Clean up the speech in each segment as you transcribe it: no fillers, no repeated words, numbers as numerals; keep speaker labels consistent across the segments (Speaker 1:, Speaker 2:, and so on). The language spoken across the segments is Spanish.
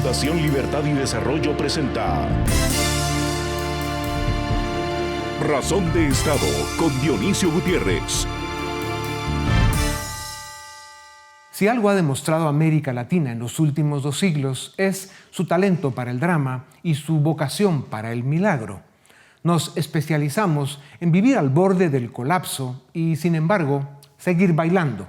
Speaker 1: Fundación Libertad y Desarrollo presenta Razón de Estado con Dionisio Gutiérrez.
Speaker 2: Si algo ha demostrado América Latina en los últimos 2 siglos es su talento para el drama y su vocación para el milagro. Nos especializamos en vivir al borde del colapso y, sin embargo, seguir bailando.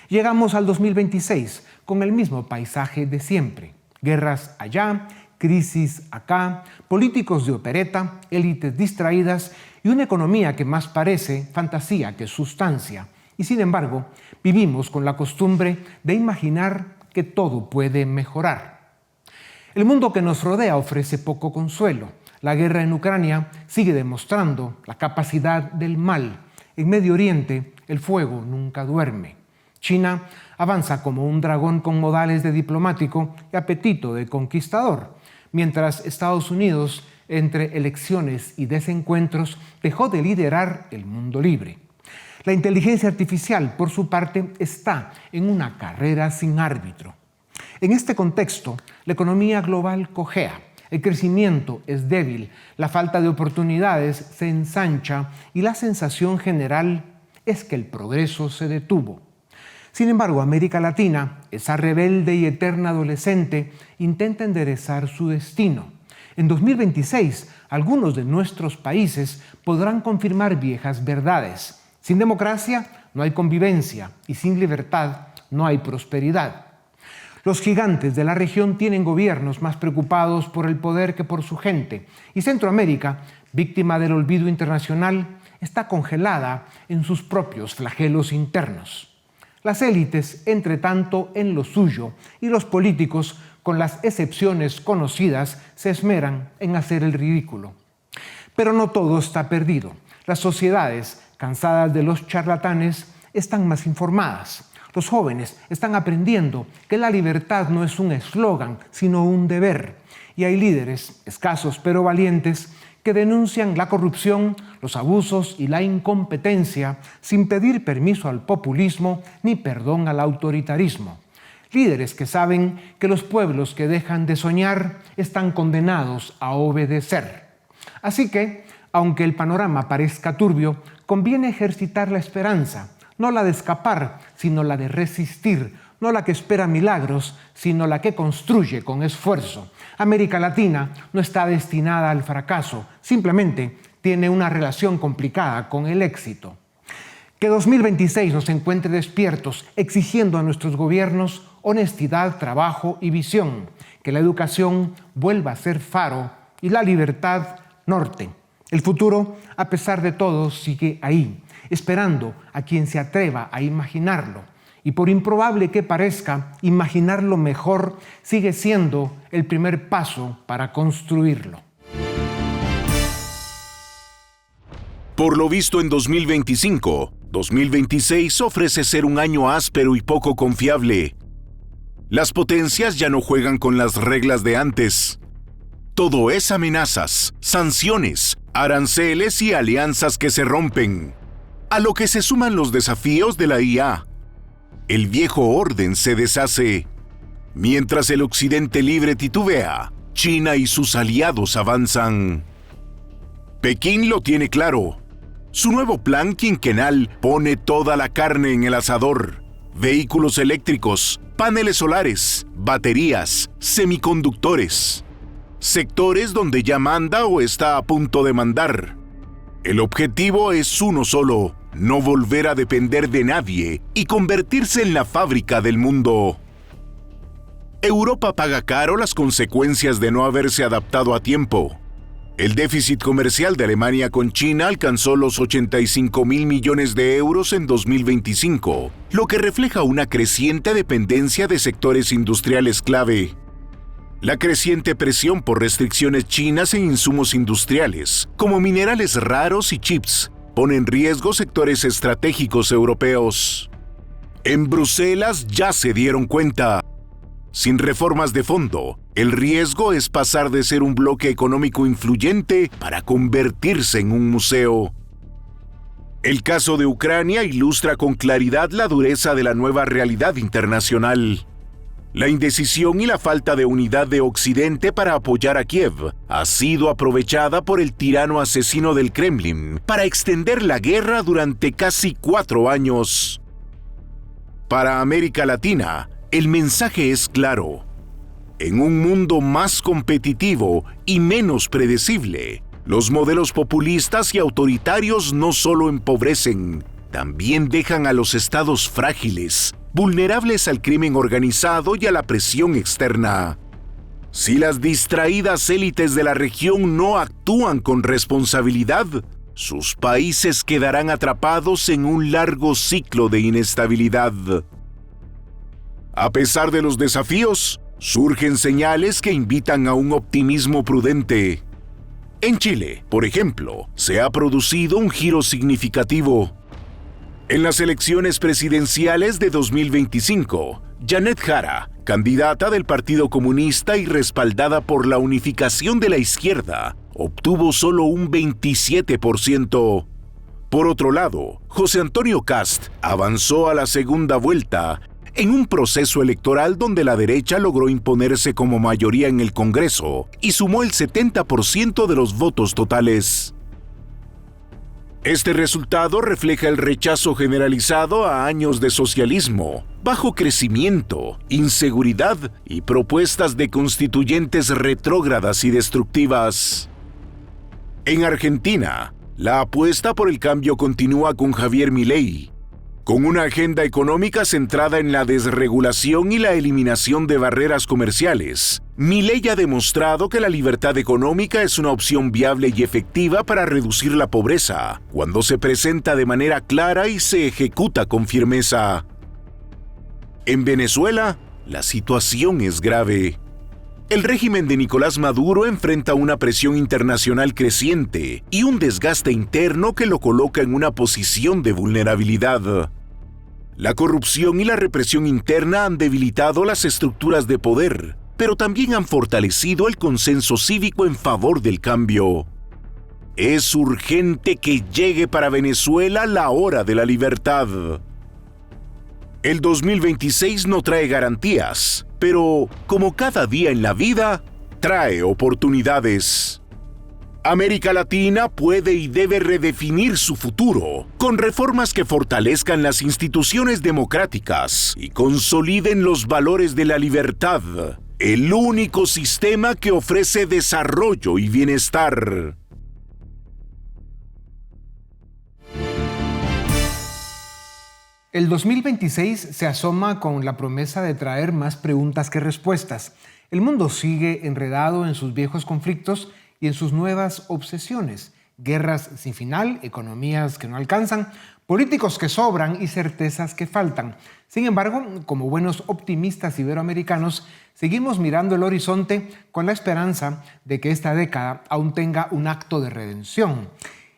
Speaker 2: Llegamos al 2026 con el mismo paisaje de siempre. Guerras allá, crisis acá, políticos de opereta, élites distraídas y una economía que más parece fantasía que sustancia. Y sin embargo, vivimos con la costumbre de imaginar que todo puede mejorar. El mundo que nos rodea ofrece poco consuelo. La guerra en Ucrania sigue demostrando la capacidad del mal. En Medio Oriente, el fuego nunca duerme. China avanza como un dragón con modales de diplomático y apetito de conquistador, mientras Estados Unidos, entre elecciones y desencuentros, dejó de liderar el mundo libre. La inteligencia artificial, por su parte, está en una carrera sin árbitro. En este contexto, la economía global cojea, el crecimiento es débil, la falta de oportunidades se ensancha y la sensación general es que el progreso se detuvo. Sin embargo, América Latina, esa rebelde y eterna adolescente, intenta enderezar su destino. En 2026, algunos de nuestros países podrán confirmar viejas verdades. Sin democracia no hay convivencia y sin libertad no hay prosperidad. Los gigantes de la región tienen gobiernos más preocupados por el poder que por su gente. Y Centroamérica, víctima del olvido internacional, está congelada en sus propios flagelos internos. Las élites, entre tanto, en lo suyo, y los políticos, con las excepciones conocidas, se esmeran en hacer el ridículo. Pero no todo está perdido. Las sociedades, cansadas de los charlatanes, están más informadas. Los jóvenes están aprendiendo que la libertad no es un eslogan, sino un deber. Y hay líderes, escasos pero valientes, que denuncian la corrupción, los abusos y la incompetencia sin pedir permiso al populismo ni perdón al autoritarismo. Líderes que saben que los pueblos que dejan de soñar están condenados a obedecer. Así que, aunque el panorama parezca turbio, conviene ejercitar la esperanza, no la de escapar, sino la de resistir, no la que espera milagros, sino la que construye con esfuerzo. América Latina no está destinada al fracaso, simplemente tiene una relación complicada con el éxito. Que 2026 nos encuentre despiertos, exigiendo a nuestros gobiernos honestidad, trabajo y visión. Que la educación vuelva a ser faro y la libertad norte. El futuro, a pesar de todo, sigue ahí, esperando a quien se atreva a imaginarlo. Y por improbable que parezca, imaginarlo mejor sigue siendo el primer paso para construirlo.
Speaker 1: Por lo visto en 2026 ofrece ser un año áspero y poco confiable. Las potencias ya no juegan con las reglas de antes. Todo es amenazas, sanciones, aranceles y alianzas que se rompen. A lo que se suman los desafíos de la IA. El viejo orden se deshace. Mientras el occidente libre titubea, China y sus aliados avanzan. Pekín lo tiene claro. Su nuevo plan quinquenal pone toda la carne en el asador. Vehículos eléctricos, paneles solares, baterías, semiconductores. Sectores donde ya manda o está a punto de mandar. El objetivo es uno solo: no volver a depender de nadie y convertirse en la fábrica del mundo. Europa paga caro las consecuencias de no haberse adaptado a tiempo. El déficit comercial de Alemania con China alcanzó los 85.000 millones de euros en 2025, lo que refleja una creciente dependencia de sectores industriales clave. La creciente presión por restricciones chinas en insumos industriales, como minerales raros y chips, pone en riesgo sectores estratégicos europeos. En Bruselas ya se dieron cuenta. Sin reformas de fondo, el riesgo es pasar de ser un bloque económico influyente para convertirse en un museo. El caso de Ucrania ilustra con claridad la dureza de la nueva realidad internacional. La indecisión y la falta de unidad de Occidente para apoyar a Kiev ha sido aprovechada por el tirano asesino del Kremlin para extender la guerra durante casi 4 años. Para América Latina, el mensaje es claro. En un mundo más competitivo y menos predecible, los modelos populistas y autoritarios no solo empobrecen, también dejan a los estados frágiles, vulnerables al crimen organizado y a la presión externa. Si las distraídas élites de la región no actúan con responsabilidad, sus países quedarán atrapados en un largo ciclo de inestabilidad. A pesar de los desafíos, surgen señales que invitan a un optimismo prudente. En Chile, por ejemplo, se ha producido un giro significativo. En las elecciones presidenciales de 2025, Janet Jara, candidata del Partido Comunista y respaldada por la unificación de la izquierda, obtuvo solo un 27%. Por otro lado, José Antonio Kast avanzó a la segunda vuelta en un proceso electoral donde la derecha logró imponerse como mayoría en el Congreso y sumó el 70% de los votos totales. Este resultado refleja el rechazo generalizado a años de socialismo, bajo crecimiento, inseguridad y propuestas de constituyentes retrógradas y destructivas. En Argentina, la apuesta por el cambio continúa con Javier Milei, con una agenda económica centrada en la desregulación y la eliminación de barreras comerciales. Milei ha demostrado que la libertad económica es una opción viable y efectiva para reducir la pobreza, cuando se presenta de manera clara y se ejecuta con firmeza. En Venezuela, la situación es grave. El régimen de Nicolás Maduro enfrenta una presión internacional creciente y un desgaste interno que lo coloca en una posición de vulnerabilidad. La corrupción y la represión interna han debilitado las estructuras de poder, pero también han fortalecido el consenso cívico en favor del cambio. Es urgente que llegue para Venezuela la hora de la libertad. El 2026 no trae garantías, pero, como cada día en la vida, trae oportunidades. América Latina puede y debe redefinir su futuro, con reformas que fortalezcan las instituciones democráticas y consoliden los valores de la libertad, el único sistema que ofrece desarrollo y bienestar.
Speaker 2: El 2026 se asoma con la promesa de traer más preguntas que respuestas. El mundo sigue enredado en sus viejos conflictos y en sus nuevas obsesiones. Guerras sin final, economías que no alcanzan, políticos que sobran y certezas que faltan. Sin embargo, como buenos optimistas iberoamericanos, seguimos mirando el horizonte con la esperanza de que esta década aún tenga un acto de redención.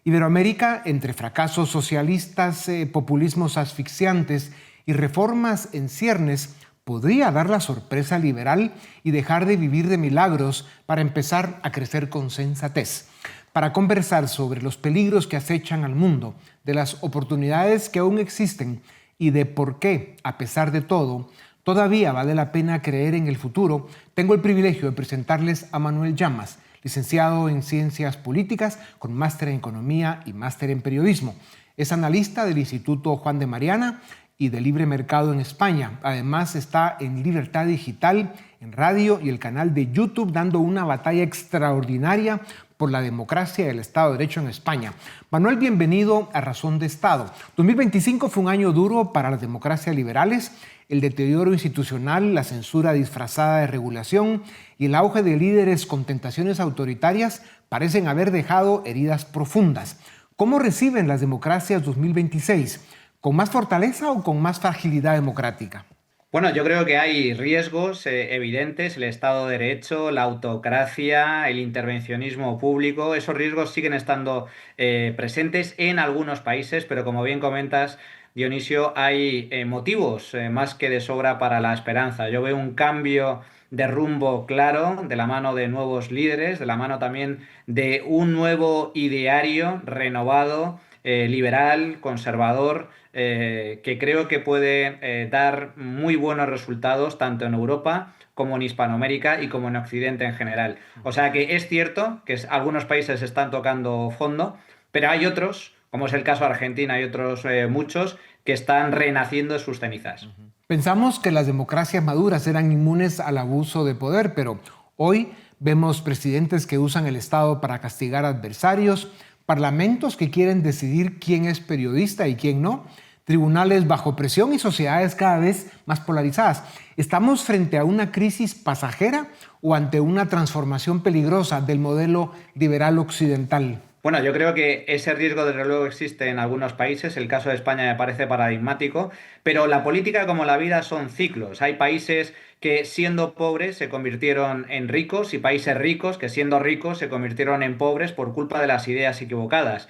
Speaker 2: Iberoamérica, entre fracasos socialistas, populismos asfixiantes y reformas en ciernes, podría dar la sorpresa liberal y dejar de vivir de milagros para empezar a crecer con sensatez. Para conversar sobre los peligros que acechan al mundo, de las oportunidades que aún existen y de por qué, a pesar de todo, todavía vale la pena creer en el futuro, tengo el privilegio de presentarles a Manuel Llamas, licenciado en Ciencias Políticas, con máster en Economía y máster en Periodismo. Es analista del Instituto Juan de Mariana y de Libre Mercado en España. Además está en Libertad Digital, en radio y el canal de YouTube, dando una batalla extraordinaria por la democracia y el Estado de Derecho en España. Manuel, bienvenido a Razón de Estado. 2025 fue un año duro para las democracias liberales. El deterioro institucional, la censura disfrazada de regulación y el auge de líderes con tentaciones autoritarias parecen haber dejado heridas profundas. ¿Cómo reciben las democracias 2026? ¿Con más fortaleza o con más fragilidad democrática?
Speaker 3: Bueno, yo creo que hay riesgos evidentes, el Estado de Derecho, la autocracia, el intervencionismo público. Esos riesgos siguen estando presentes en algunos países, pero como bien comentas, Dionisio, hay motivos más que de sobra para la esperanza. Yo veo un cambio de rumbo claro, de la mano de nuevos líderes, de la mano también de un nuevo ideario renovado, liberal, conservador, que creo que puede dar muy buenos resultados tanto en Europa como en Hispanoamérica y como en Occidente en general. O sea que es cierto que algunos países están tocando fondo, pero hay otros, como es el caso de Argentina y otros muchos, que están renaciendo de sus cenizas.
Speaker 2: Pensamos que las democracias maduras eran inmunes al abuso de poder, pero hoy vemos presidentes que usan el Estado para castigar adversarios, parlamentos que quieren decidir quién es periodista y quién no, tribunales bajo presión y sociedades cada vez más polarizadas. ¿Estamos frente a una crisis pasajera o ante una transformación peligrosa del modelo liberal occidental?
Speaker 3: Bueno, yo creo que ese riesgo desde luego existe en algunos países, el caso de España me parece paradigmático, pero la política como la vida son ciclos. Hay países que siendo pobres se convirtieron en ricos y países ricos que siendo ricos se convirtieron en pobres por culpa de las ideas equivocadas.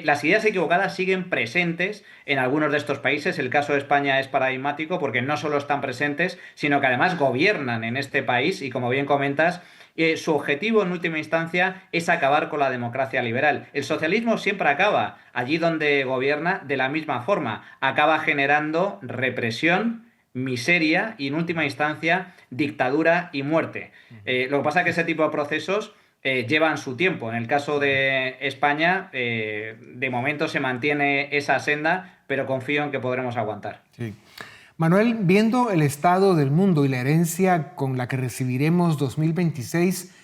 Speaker 3: Las ideas equivocadas siguen presentes en algunos de estos países. El caso de España es paradigmático porque no solo están presentes, sino que además gobiernan en este país y, como bien comentas, su objetivo en última instancia es acabar con la democracia liberal. El socialismo siempre acaba allí donde gobierna de la misma forma. Acaba generando represión, miseria y en última instancia dictadura y muerte. Lo que pasa es que ese tipo de procesos llevan su tiempo. En el caso de España, de momento se mantiene esa senda, pero confío en que podremos aguantar.
Speaker 2: Sí. Manuel, viendo el estado del mundo y la herencia con la que recibiremos 2026,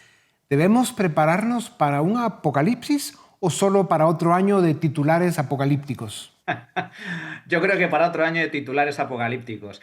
Speaker 2: ¿debemos prepararnos para un apocalipsis o solo para otro año de titulares apocalípticos?
Speaker 3: Yo creo que para otro año de titulares apocalípticos.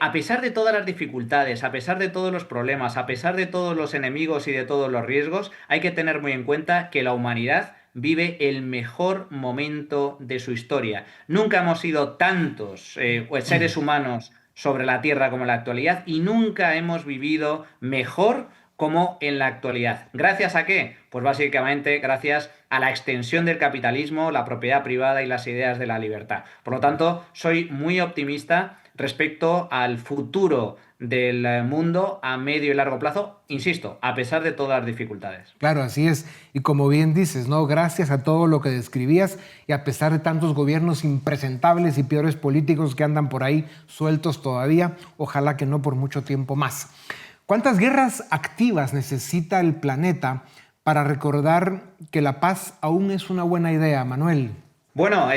Speaker 3: A pesar de todas las dificultades, a pesar de todos los problemas, a pesar de todos los enemigos y de todos los riesgos, hay que tener muy en cuenta que la humanidad vive el mejor momento de su historia. Nunca hemos sido tantos seres humanos sobre la Tierra como en la actualidad y nunca hemos vivido mejor como en la actualidad. ¿Gracias a qué? Pues básicamente gracias a la extensión del capitalismo, la propiedad privada y las ideas de la libertad. Por lo tanto, soy muy optimista respecto al futuro del mundo a medio y largo plazo, insisto, a pesar de todas las dificultades.
Speaker 2: Claro, así es. Y como bien dices, ¿no? Gracias a todo lo que describías y a pesar de tantos gobiernos impresentables y peores políticos que andan por ahí sueltos todavía, ojalá que no por mucho tiempo más. ¿Cuántas guerras activas necesita el planeta para recordar que la paz aún es una buena idea, Manuel?
Speaker 3: Bueno,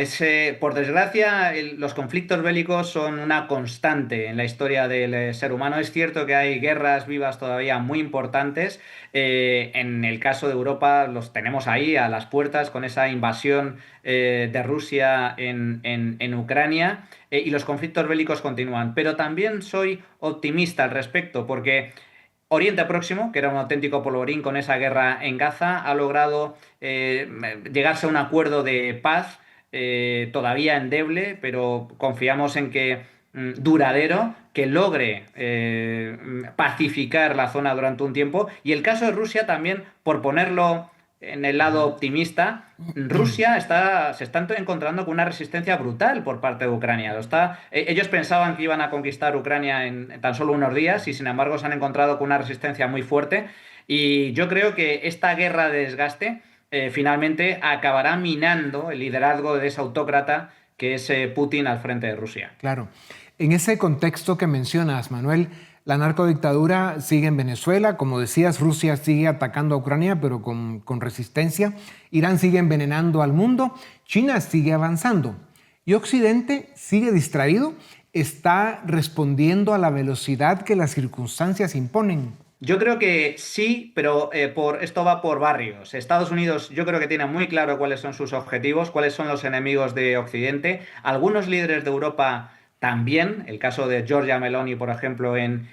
Speaker 3: por desgracia, los conflictos bélicos son una constante en la historia del ser humano. Es cierto que hay guerras vivas todavía muy importantes. En el caso de Europa los tenemos ahí a las puertas con esa invasión de Rusia en Ucrania y los conflictos bélicos continúan. Pero también soy optimista al respecto porque Oriente Próximo, que era un auténtico polvorín con esa guerra en Gaza, ha logrado llegarse a un acuerdo de paz todavía endeble, pero confiamos en que duradero, que logre pacificar la zona durante un tiempo. Y el caso de Rusia también, por ponerlo en el lado optimista, Rusia se está encontrando con una resistencia brutal por parte de Ucrania. Ellos pensaban que iban a conquistar Ucrania en tan solo unos días y sin embargo se han encontrado con una resistencia muy fuerte. Y yo creo que esta guerra de desgaste finalmente acabará minando el liderazgo de ese autócrata que es Putin al frente de Rusia.
Speaker 2: Claro. En ese contexto que mencionas, Manuel, la narcodictadura sigue en Venezuela. Como decías, Rusia sigue atacando a Ucrania, pero con resistencia. Irán sigue envenenando al mundo. China sigue avanzando. Y Occidente sigue distraído. Está respondiendo a la velocidad que las circunstancias imponen.
Speaker 3: Yo creo que sí, pero esto va por barrios. Estados Unidos yo creo que tiene muy claro cuáles son sus objetivos, cuáles son los enemigos de Occidente. Algunos líderes de Europa también, el caso de Giorgia Meloni, por ejemplo, en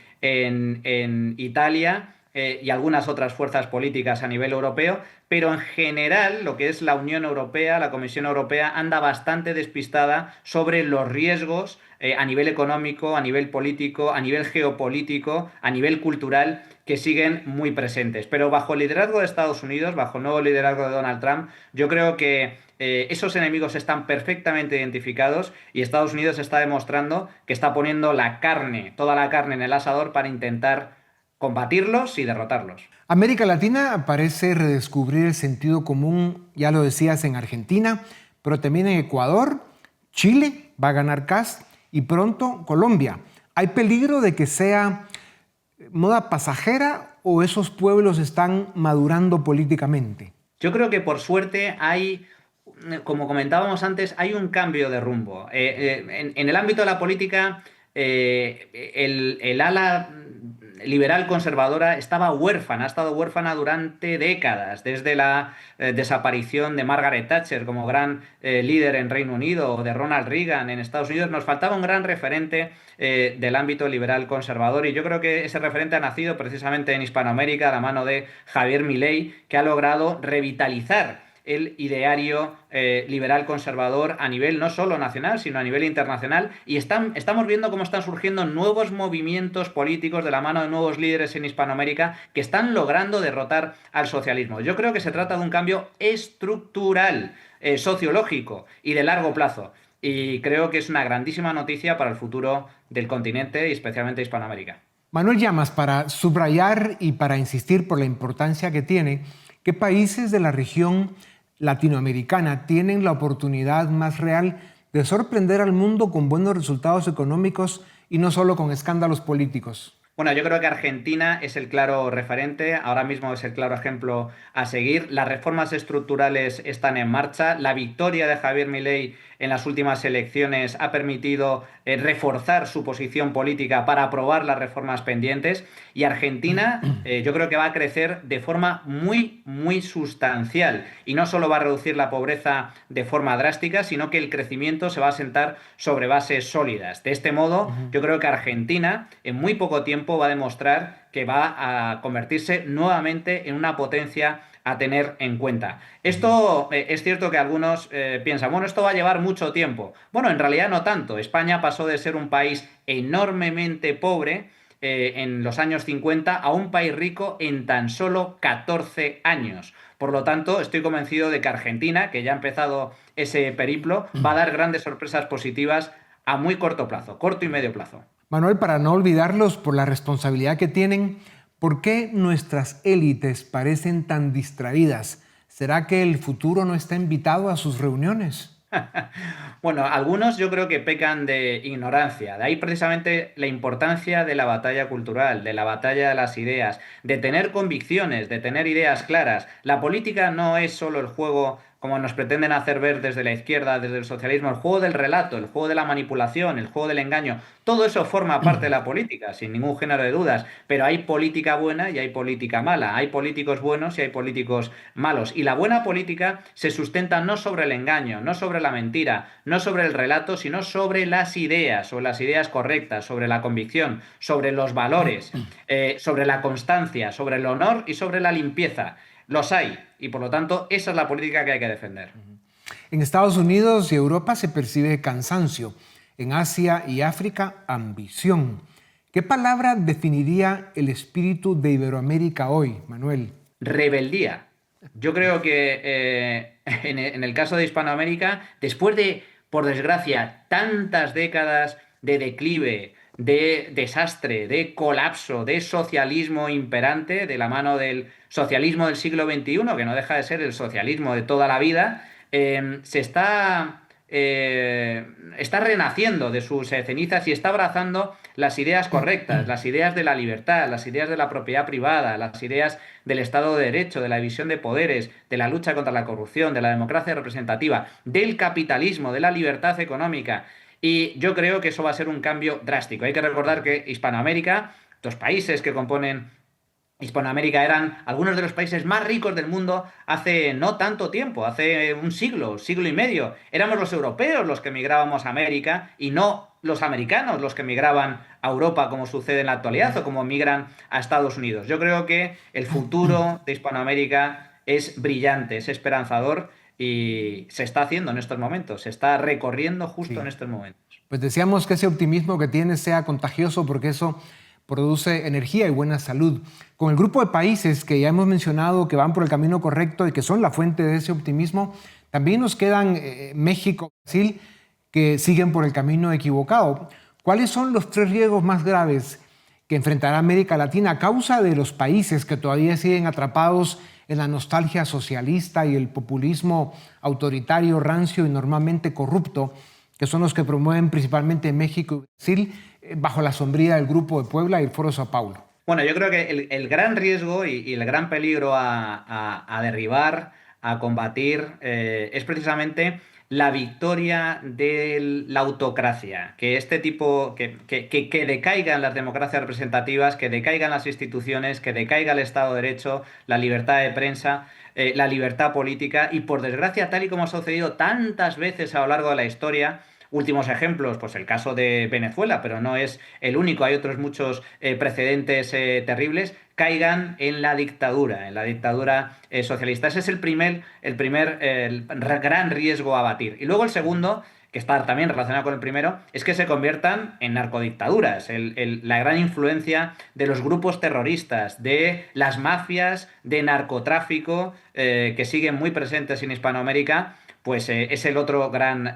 Speaker 3: Italia, y algunas otras fuerzas políticas a nivel europeo, pero en general lo que es la Unión Europea, la Comisión Europea, anda bastante despistada sobre los riesgos a nivel económico, a nivel político, a nivel geopolítico, a nivel cultural, que siguen muy presentes. Pero bajo el liderazgo de Estados Unidos, bajo el nuevo liderazgo de Donald Trump, yo creo que esos enemigos están perfectamente identificados y Estados Unidos está demostrando que está poniendo toda la carne en el asador para intentar combatirlos y derrotarlos.
Speaker 2: América Latina parece redescubrir el sentido común, ya lo decías, en Argentina, pero también en Ecuador, Chile va a ganar Kast y pronto Colombia. ¿Hay peligro de que sea moda pasajera o esos pueblos están madurando políticamente?
Speaker 3: Yo creo que por suerte hay, como comentábamos antes, hay un cambio de rumbo. En el ámbito de la política, el ala liberal conservadora estaba huérfana, ha estado huérfana durante décadas, desde la desaparición de Margaret Thatcher como gran líder en Reino Unido o de Ronald Reagan en Estados Unidos. Nos faltaba un gran referente del ámbito liberal conservador y yo creo que ese referente ha nacido precisamente en Hispanoamérica a la mano de Javier Milei, que ha logrado revitalizar el ideario liberal conservador a nivel no solo nacional, sino a nivel internacional. Y estamos viendo cómo están surgiendo nuevos movimientos políticos de la mano de nuevos líderes en Hispanoamérica que están logrando derrotar al socialismo. Yo creo que se trata de un cambio estructural, sociológico y de largo plazo. Y creo que es una grandísima noticia para el futuro del continente y especialmente Hispanoamérica.
Speaker 2: Manuel Llamas, para subrayar y para insistir por la importancia que tiene, ¿qué países de la región latinoamericana tienen la oportunidad más real de sorprender al mundo con buenos resultados económicos y no solo con escándalos políticos?
Speaker 3: Bueno, yo creo que Argentina es el claro referente, ahora mismo es el claro ejemplo a seguir. Las reformas estructurales están en marcha. La victoria de Javier Milei en las últimas elecciones ha permitido reforzar su posición política para aprobar las reformas pendientes. Y Argentina yo creo que va a crecer de forma muy sustancial. Y no solo va a reducir la pobreza de forma drástica, sino que el crecimiento se va a asentar sobre bases sólidas. De este modo, yo creo que Argentina en muy poco tiempo va a demostrar que va a convertirse nuevamente en una potencia a tener en cuenta. Esto es cierto que algunos piensan, bueno, esto va a llevar mucho tiempo. Bueno, en realidad no tanto. España pasó de ser un país enormemente pobre en los años 50 a un país rico en tan solo 14 años. Por lo tanto, estoy convencido de que Argentina, que ya ha empezado ese periplo, va a dar grandes sorpresas positivas a muy corto plazo, corto y medio plazo.
Speaker 2: Manuel, para no olvidarlos por la responsabilidad que tienen, ¿por qué nuestras élites parecen tan distraídas? ¿Será que el futuro no está invitado a sus reuniones?
Speaker 3: Bueno, algunos yo creo que pecan de ignorancia. De ahí precisamente la importancia de la batalla cultural, de la batalla de las ideas, de tener convicciones, de tener ideas claras. La política no es solo el juego, como nos pretenden hacer ver desde la izquierda, desde el socialismo, el juego del relato, el juego de la manipulación, el juego del engaño. Todo eso forma parte de la política, sin ningún género de dudas. Pero hay política buena y hay política mala. Hay políticos buenos y hay políticos malos. Y la buena política se sustenta no sobre el engaño, no sobre la mentira, no sobre el relato, sino sobre las ideas correctas, sobre la convicción, sobre los valores, sobre la constancia, sobre el honor y sobre la limpieza. Los hay, y por lo tanto, esa es la política que hay que defender.
Speaker 2: En Estados Unidos y Europa se percibe cansancio. En Asia y África, ambición. ¿Qué palabra definiría el espíritu de Iberoamérica hoy, Manuel?
Speaker 3: Rebeldía. Yo creo que en el caso de Hispanoamérica, después de, por desgracia, tantas décadas de declive, de desastre, de colapso, de socialismo imperante, de la mano del socialismo del siglo XXI, que no deja de ser el socialismo de toda la vida, se está renaciendo de sus cenizas y está abrazando las ideas correctas, las ideas de la libertad, las ideas de la propiedad privada, las ideas del Estado de Derecho, de la división de poderes, de la lucha contra la corrupción, de la democracia representativa, del capitalismo, de la libertad económica. Y yo creo que eso va a ser un cambio drástico. Hay que recordar que Hispanoamérica, los países que componen Hispanoamérica eran algunos de los países más ricos del mundo hace no tanto tiempo, hace un siglo y medio. Éramos los europeos los que emigrábamos a América y no los americanos los que emigraban a Europa, como sucede en la actualidad, o como emigran a Estados Unidos. Yo creo que el futuro de Hispanoamérica es brillante, es esperanzador y se está haciendo en estos momentos, se está recorriendo justo en estos momentos.
Speaker 2: Pues deseamos que ese optimismo que tienes sea contagioso, porque eso produce energía y buena salud. Con el grupo de países que ya hemos mencionado que van por el camino correcto y que son la fuente de ese optimismo, también nos quedan México y Brasil, que siguen por el camino equivocado. ¿Cuáles son los 3 riesgos más graves que enfrentará América Latina a causa de los países que todavía siguen atrapados en la nostalgia socialista y el populismo autoritario, rancio y normalmente corrupto que son los que promueven principalmente México y Brasil, bajo la sombría del Grupo de Puebla y el Foro Sao Paulo?
Speaker 3: Bueno, yo creo que el gran riesgo y el gran peligro a derribar, a combatir, es precisamente la victoria de la autocracia, que este tipo, que decaigan las democracias representativas, que decaigan las instituciones, que decaiga el Estado de Derecho, la libertad de prensa, la libertad política y, por desgracia, tal y como ha sucedido tantas veces a lo largo de la historia. Últimos ejemplos, pues el caso de Venezuela, pero no es el único, hay otros muchos precedentes terribles, caigan en la dictadura socialista. Ese es el gran riesgo a batir. Y luego el segundo, que está también relacionado con el primero, es que se conviertan en narcodictaduras. La gran influencia de los grupos terroristas, de las mafias, de narcotráfico, que siguen muy presentes en Hispanoamérica, pues es el otro gran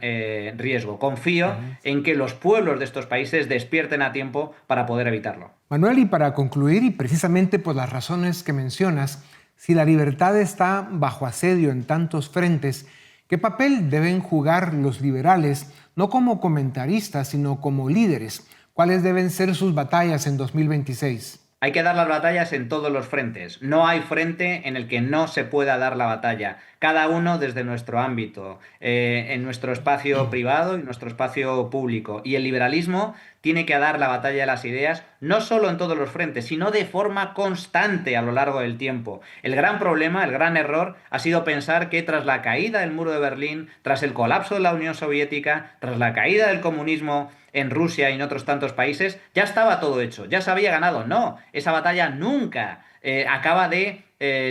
Speaker 3: riesgo. Confío en que los pueblos de estos países despierten a tiempo para poder evitarlo.
Speaker 2: Manuel, y para concluir, y precisamente por las razones que mencionas, si la libertad está bajo asedio en tantos frentes, ¿qué papel deben jugar los liberales, no como comentaristas, sino como líderes? ¿Cuáles deben ser sus batallas en 2026?
Speaker 3: Hay que dar las batallas en todos los frentes. No hay frente en el que no se pueda dar la batalla. Cada uno desde nuestro ámbito, en nuestro espacio privado y nuestro espacio público. Y el liberalismo tiene que dar la batalla de las ideas, no solo en todos los frentes, sino de forma constante a lo largo del tiempo. El gran problema, el gran error, ha sido pensar que tras la caída del muro de Berlín, tras el colapso de la Unión Soviética, tras la caída del comunismo en Rusia y en otros tantos países, ya estaba todo hecho, ya se había ganado. No, esa batalla nunca acaba de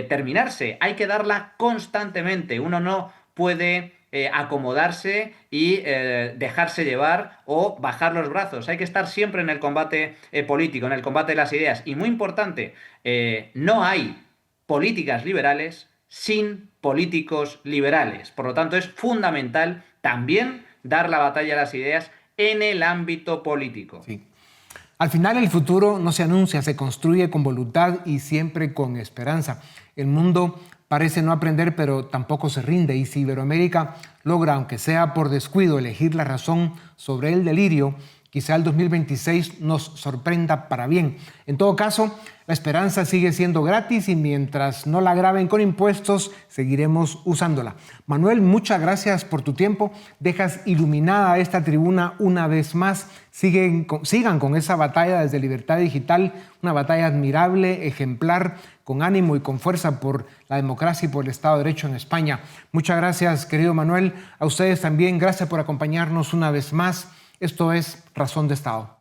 Speaker 3: terminarse. Hay que darla constantemente. Uno no puede acomodarse y dejarse llevar o bajar los brazos. Hay que estar siempre en el combate político, en el combate de las ideas. Y muy importante, no hay políticas liberales sin políticos liberales. Por lo tanto, es fundamental también dar la batalla a las ideas en el ámbito político.
Speaker 2: Sí. Al final el futuro no se anuncia, se construye con voluntad y siempre con esperanza. El mundo parece no aprender, pero tampoco se rinde. Y si Iberoamérica logra, aunque sea por descuido, elegir la razón sobre el delirio, quizá el 2026 nos sorprenda para bien. En todo caso, la esperanza sigue siendo gratis y mientras no la graben con impuestos, seguiremos usándola. Manuel, muchas gracias por tu tiempo. Dejas iluminada esta tribuna una vez más. Sigan con esa batalla desde Libertad Digital, una batalla admirable, ejemplar, con ánimo y con fuerza por la democracia y por el Estado de Derecho en España. Muchas gracias, querido Manuel. A ustedes también, gracias por acompañarnos una vez más. Esto es Razón de Estado.